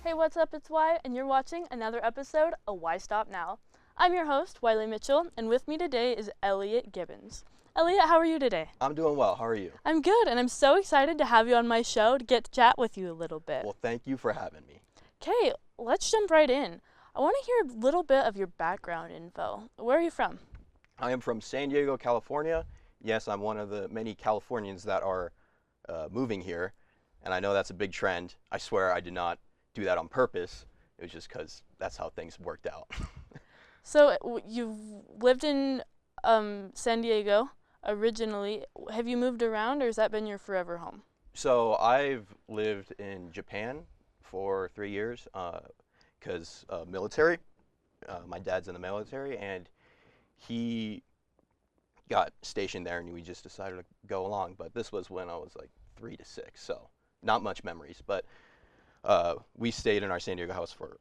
Hey, what's up? It's Y, and you're watching another episode of Why Stop Now. I'm your host, Wiley Mitchell, and with me today is Elliot Gibbons. Elliot, how are you today? I'm doing well. How are you? I'm good, and I'm so excited to have you on my show to get to chat with you a little bit. Well, thank you for having me. Okay, let's jump right in. I want to hear a little bit of your background info. Where are you from? I am from San Diego, California. Yes, I'm one of the many Californians that are moving here, and I know that's a big trend. I swear I did not do that on purpose. It was just because that's how things worked out. So you've lived in San Diego originally. Have you moved around, or has that been your forever home? So I've lived in Japan for 3 years because military. My dad's in the military, and he got stationed there, and we just decided to go along. But this was when I was like 3 to 6, so not much memories. But we stayed in our San Diego house for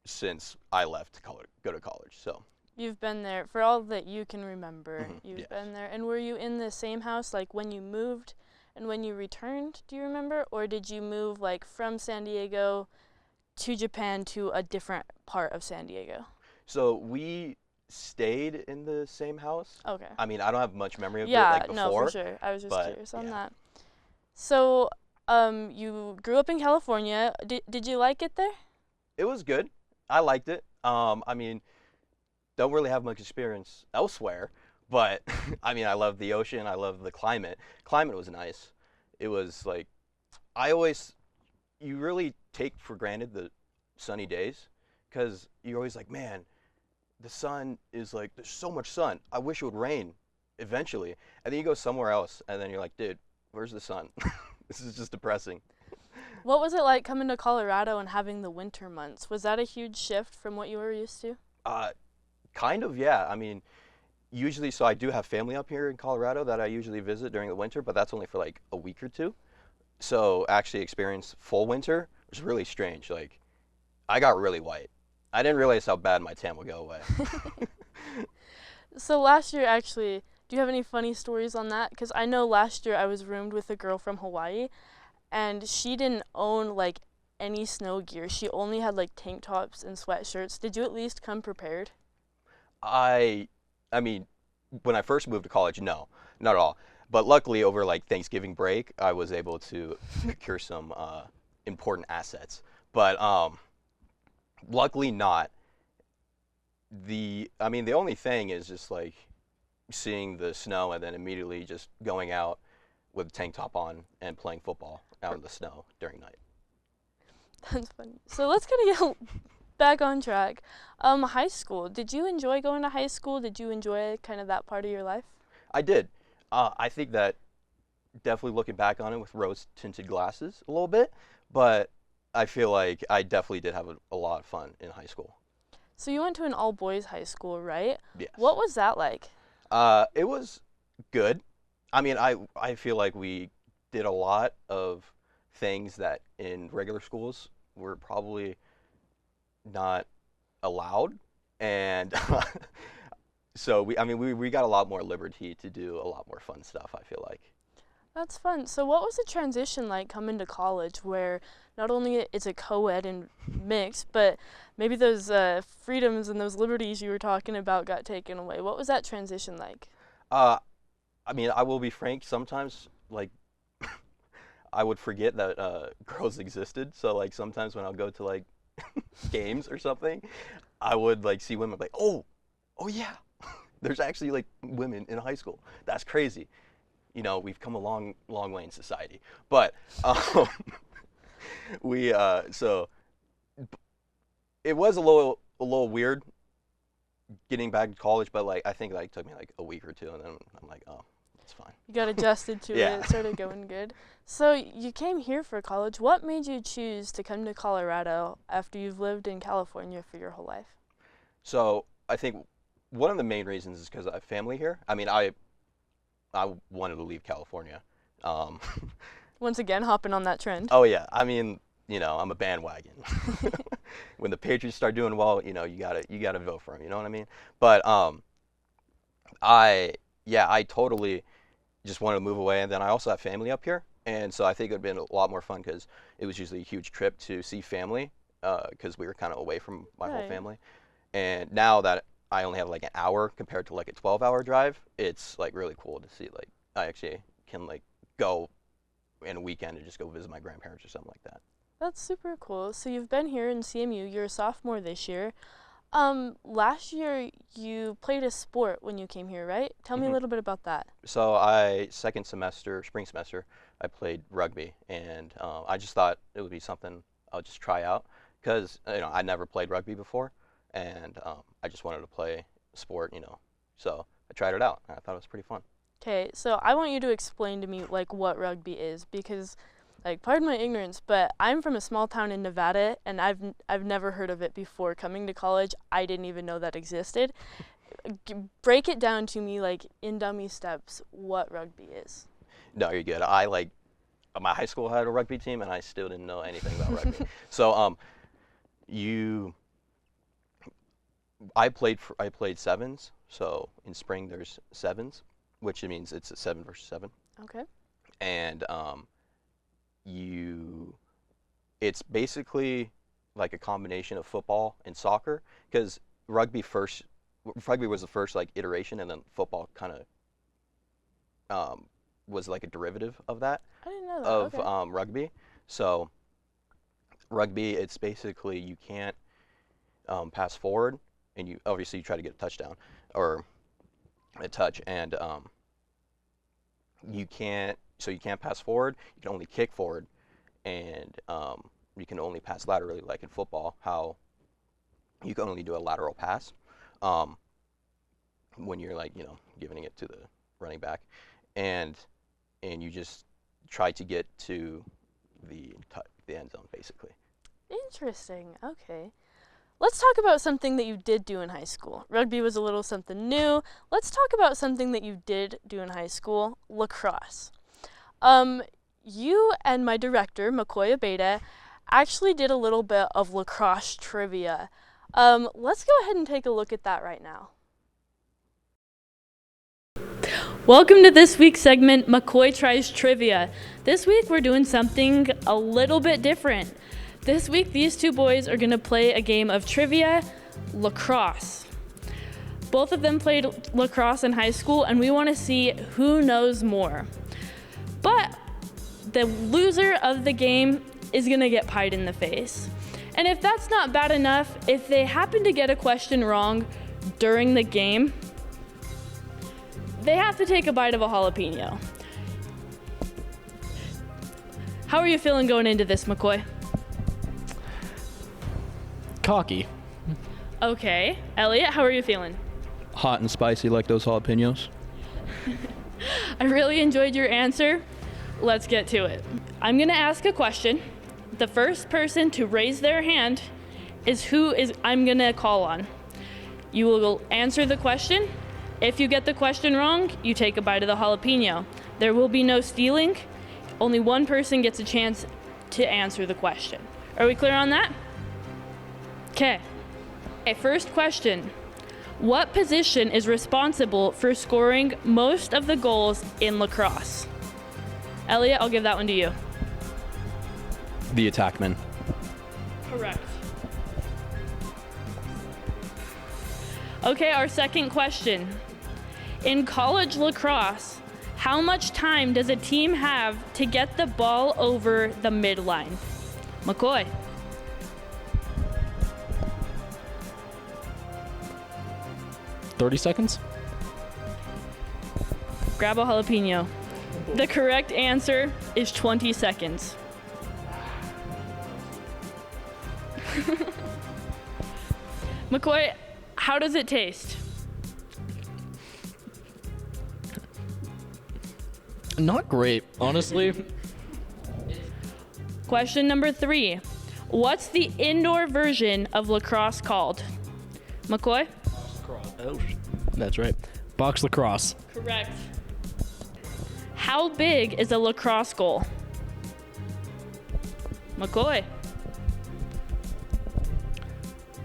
since I left to go to college. So you've been there for all that you can remember. You've yes. been there. And were you in the same house like when you moved and when you returned? Do you remember, or did you move like from San Diego to Japan to a different part of San Diego? So we stayed in the same house. Okay. I mean, I don't have much memory of it before. No, for sure. I was just curious on yeah. that. So, you grew up in California. Did you like it there? It was good. I liked it. I mean, don't really have much experience elsewhere, but I mean, I love the ocean. I love the climate. Climate was nice. It was like, you really take for granted the sunny days because you're always like, man, the sun is like, there's so much sun. I wish it would rain eventually. And then you go somewhere else and then you're like, dude, where's the sun? This is just depressing. What was it like coming to Colorado and having the winter months? Was that a huge shift from what you were used to? Kind of, yeah. I mean, usually, so I do have family up here in Colorado that I usually visit during the winter, but that's only for like a week or two. So actually experience full winter was really strange. Like, I got really white. I didn't realize how bad my tan would go away. So last year, actually, do you have any funny stories on that? Because I know last year I was roomed with a girl from Hawaii, and she didn't own like any snow gear. She only had like tank tops and sweatshirts. Did you at least come prepared? I mean, when I first moved to college, no, not at all. But luckily, over like Thanksgiving break, I was able to procure some important assets. But luckily, not. The only thing is just like seeing the snow and then immediately just going out with a tank top on and playing football out in the snow during night. That's funny. So let's kind of get back on track. High school. Did you enjoy going to high school? Did you enjoy kind of that part of your life? I did. I think that definitely looking back on it with rose-tinted glasses a little bit, but I feel like I definitely did have a lot of fun in high school. So you went to an all-boys high school, right? Yes. What was that like? It was good. I mean, I feel like we did a lot of things that in regular schools were probably not allowed, and so we got a lot more liberty to do a lot more fun stuff, I feel like. That's fun. So what was the transition like coming to college where not only it's a co-ed and mix, but maybe those freedoms and those liberties you were talking about got taken away? What was that transition like? I mean, I will be frank, sometimes like I would forget that girls existed. So like sometimes when I'll go to like games or something, I would like see women like, oh yeah, there's actually like women in high school. That's crazy. You know, we've come a long way in society. But so it was a little weird getting back to college, but like I think like it took me like a week or two, and then I'm like, oh, it's fine. You got adjusted to Yeah. it, started going good. So you came here for college. What made you choose to come to Colorado after you've lived in California for your whole life? So I think one of the main reasons is because I have family here. I mean, I wanted to leave California. Once again, hopping on that trend. Oh yeah, I mean, you know, I'm a bandwagon. When the Patriots start doing well, you know, you gotta vote for them. You know what I mean? But I totally just wanted to move away, and then I also have family up here, and so I think it would have been a lot more fun because it was usually a huge trip to see family because we were kind of away from my whole Right. family. And now that I only have like an hour compared to like a 12-hour drive, it's like really cool to see like I actually can like go in a weekend and just go visit my grandparents or something like that. That's super cool. So you've been here in CMU. You're a sophomore this year. Last year you played a sport when you came here, right? Tell me a little bit about that. So spring semester, I played rugby, and I just thought it would be something I'll just try out because I never played rugby before, and I just wanted to play sport, So I tried it out, and I thought it was pretty fun. Okay, so I want you to explain to me like what rugby is because, like, pardon my ignorance, but I'm from a small town in Nevada, and I've never heard of it before. Coming to college, I didn't even know that existed. Break it down to me, like in dummy steps, what rugby is. No, you're good. My high school had a rugby team, and I still didn't know anything about rugby. So I played sevens. So in spring there's sevens, which means it's a 7 versus 7. Okay. And it's basically like a combination of football and soccer because rugby was the first like iteration, and then football kind of was like a derivative of that I didn't know that. of Okay. rugby. So rugby, it's basically you can't pass forward, and you obviously you try to get a touchdown or a touch, and you can't pass forward. You can only kick forward, and you can only pass laterally, like in football, how you can only do a lateral pass when you're like giving it to the running back, and you just try to get to the end zone basically. Interesting. Okay. Let's talk about something that you did do in high school. Rugby was a little something new. Let's talk about something that you did do in high school, lacrosse. You and my director, Maccoy Abeyta, actually did a little bit of lacrosse trivia. Let's go ahead and take a look at that right now. Welcome to this week's segment, Maccoy Tries Trivia. This week we're doing something a little bit different. This week these two boys are going to play a game of trivia, lacrosse. Both of them played lacrosse in high school, and we want to see who knows more. But the loser of the game is going to get pied in the face. And if that's not bad enough, if they happen to get a question wrong during the game, they have to take a bite of a jalapeno. How are you feeling going into this, Maccoy? Cocky. Okay. Elliot, how are you feeling? Hot and spicy like those jalapenos. I really enjoyed your answer. Let's get to it. I'm going to ask a question. The first person to raise their hand is who I'm going to call on. You will answer the question. If you get the question wrong, you take a bite of the jalapeno. There will be no stealing. Only one person gets a chance to answer the question. Are we clear on that? Okay. First question. What position is responsible for scoring most of the goals in lacrosse? Elliot, I'll give that one to you. The attackman. Correct. Okay, our second question. In college lacrosse, how much time does a team have to get the ball over the midline? Maccoy. 30 seconds? Grab a jalapeno. The correct answer is 20 seconds. Maccoy, how does it taste? Not great, honestly. Question number 3. What's the indoor version of lacrosse called? Maccoy? Oh, that's right. Box lacrosse. Correct. How big is a lacrosse goal? Maccoy?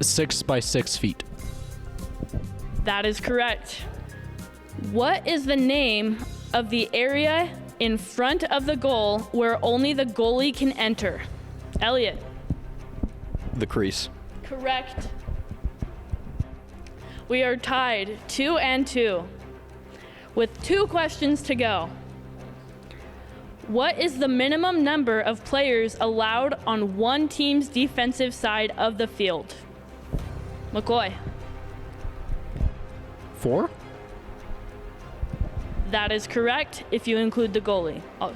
6 by 6 feet. That is correct. What is the name of the area in front of the goal where only the goalie can enter? Elliot. The crease. Correct. We are tied 2-2 with 2 questions to go. What is the minimum number of players allowed on one team's defensive side of the field? Maccoy. 4? That is correct if you include the goalie. Oh.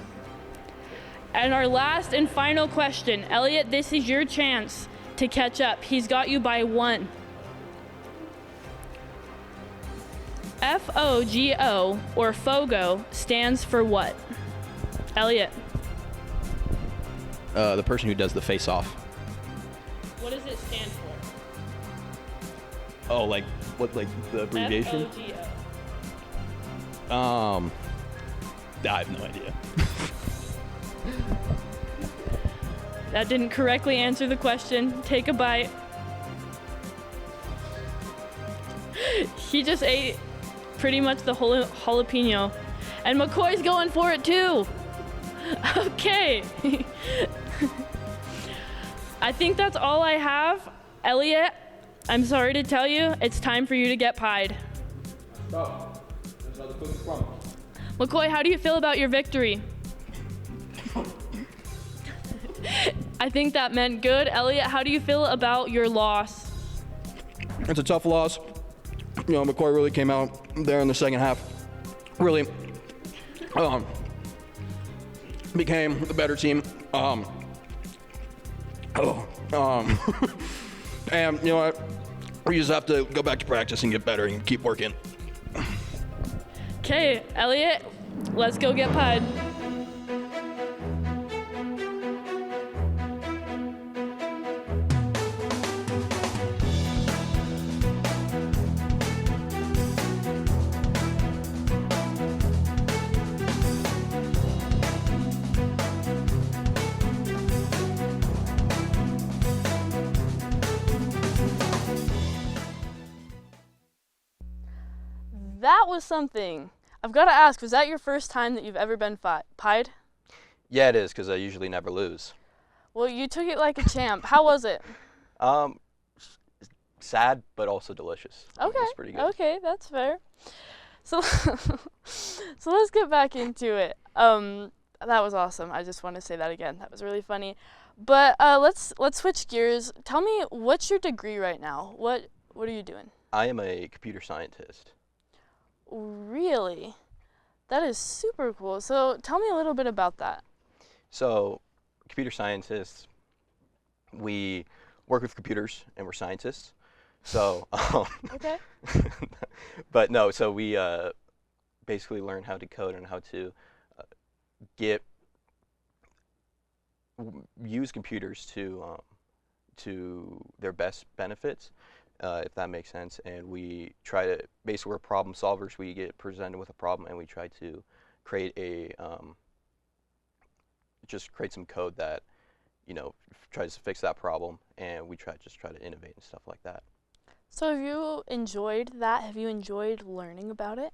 And our last and final question. Elliot, this is your chance to catch up. He's got you by 1. FOGO, or FOGO, stands for what? Elliot. The person who does the face-off. What does it stand for? Oh, like what? Like the abbreviation? FOGO. I have no idea. That didn't correctly answer the question. Take a bite. He just ate pretty much the whole jalapeno. And McCoy's going for it too. Okay. I think that's all I have. Elliot, I'm sorry to tell you, it's time for you to get pied. Oh, there's another cookie crumb. McCoy, how do you feel about your victory? I think that meant good. Elliot, how do you feel about your loss? It's a tough loss. You know, McCoy really came out there in the second half. Really became the better team. And you know what? We just have to go back to practice and get better and keep working. Okay, Elliot, let's go get pied. That was something. I've got to ask, was that your first time that you've ever been pied? Yeah, it is, because I usually never lose. Well, you took it like a champ. How was it? Sad, but also delicious. Okay. It's pretty good. Okay, that's fair. So, so let's get back into it. That was awesome. I just want to say that again. That was really funny. But let's switch gears. Tell me, what's your degree right now? What are you doing? I am a computer scientist. Really? That is super cool. So tell me a little bit about that. So, computer scientists, we work with computers and we're scientists. So, Okay. but no, so we basically learn how to code and how to use computers to their best benefits. If that makes sense, and we try to, basically we're problem solvers. We get presented with a problem and we try to create create some code that, you know, tries to fix that problem, and we try to innovate and stuff like that. So have you enjoyed that? Have you enjoyed learning about it?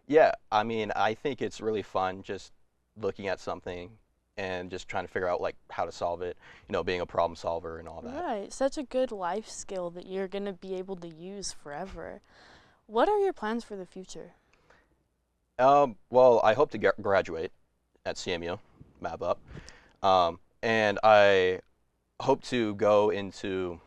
Yeah, I mean, I think it's really fun just looking at something and just trying to figure out like how to solve it, you know, being a problem solver and all that. Right, such a good life skill that you're going to be able to use forever. What are your plans for the future? Well, I hope to graduate at CMU, map up, and I hope to go into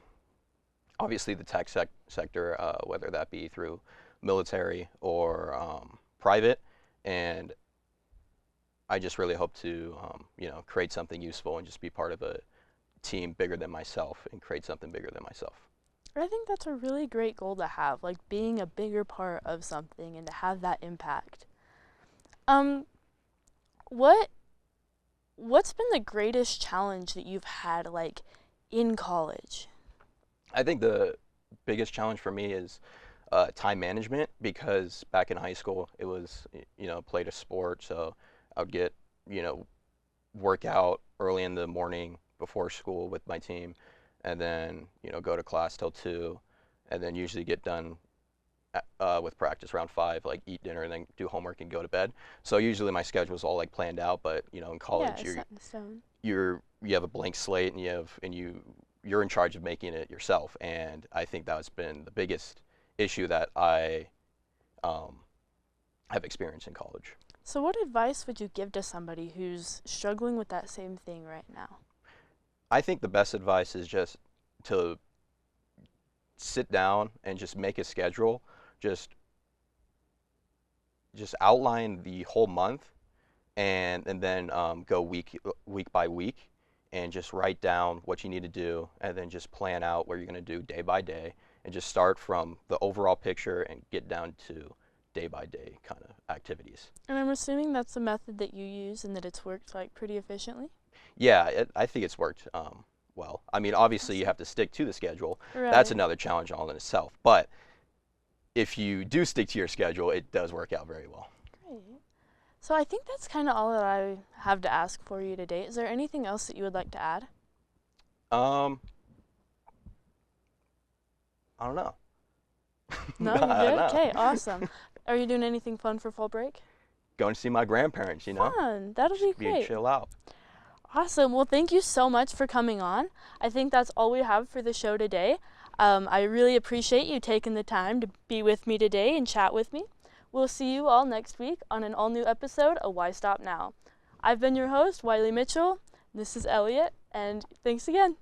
obviously the tech sector, whether that be through military or private, and I just really hope to, you know, create something useful and just be part of a team bigger than myself and create something bigger than myself. I think that's a really great goal to have, like being a bigger part of something and to have that impact. What's been the greatest challenge that you've had, like, in college? I think the biggest challenge for me is time management, because back in high school it was, you know, played a sport, so I would get, you know, work out early in the morning before school with my team, and then, you know, go to class till 2, and then usually get done with practice around 5, like eat dinner and then do homework and go to bed. So usually my schedule is all like planned out, but, you know, in college Set in stone. you're you have a blank slate, and you're in charge of making it yourself. And I think that's been the biggest issue that I have experienced in college. So what advice would you give to somebody who's struggling with that same thing right now? I think the best advice is just to sit down and just make a schedule. Just outline the whole month, and then go week by week, and just write down what you need to do, and then just plan out what you're going to do day by day, and just start from the overall picture and get down to day by day kind of activities. And I'm assuming that's the method that you use and that it's worked like pretty efficiently? Yeah, I think it's worked well. I mean, obviously you have to stick to the schedule. Right. That's another challenge all in itself. But if you do stick to your schedule, it does work out very well. Great. So I think that's kind of all that I have to ask for you today. Is there anything else that you would like to add? I don't know. No, I you're don't good? know. Okay, awesome. Are you doing anything fun for fall break? Going to see my grandparents, you know? Fun. That'll be great. Chill out. Awesome. Well, thank you so much for coming on. I think that's all we have for the show today. I really appreciate you taking the time to be with me today and chat with me. We'll see you all next week on an all-new episode of Why Stop Now. I've been your host, Wiley Mitchell. This is Elliot, and thanks again.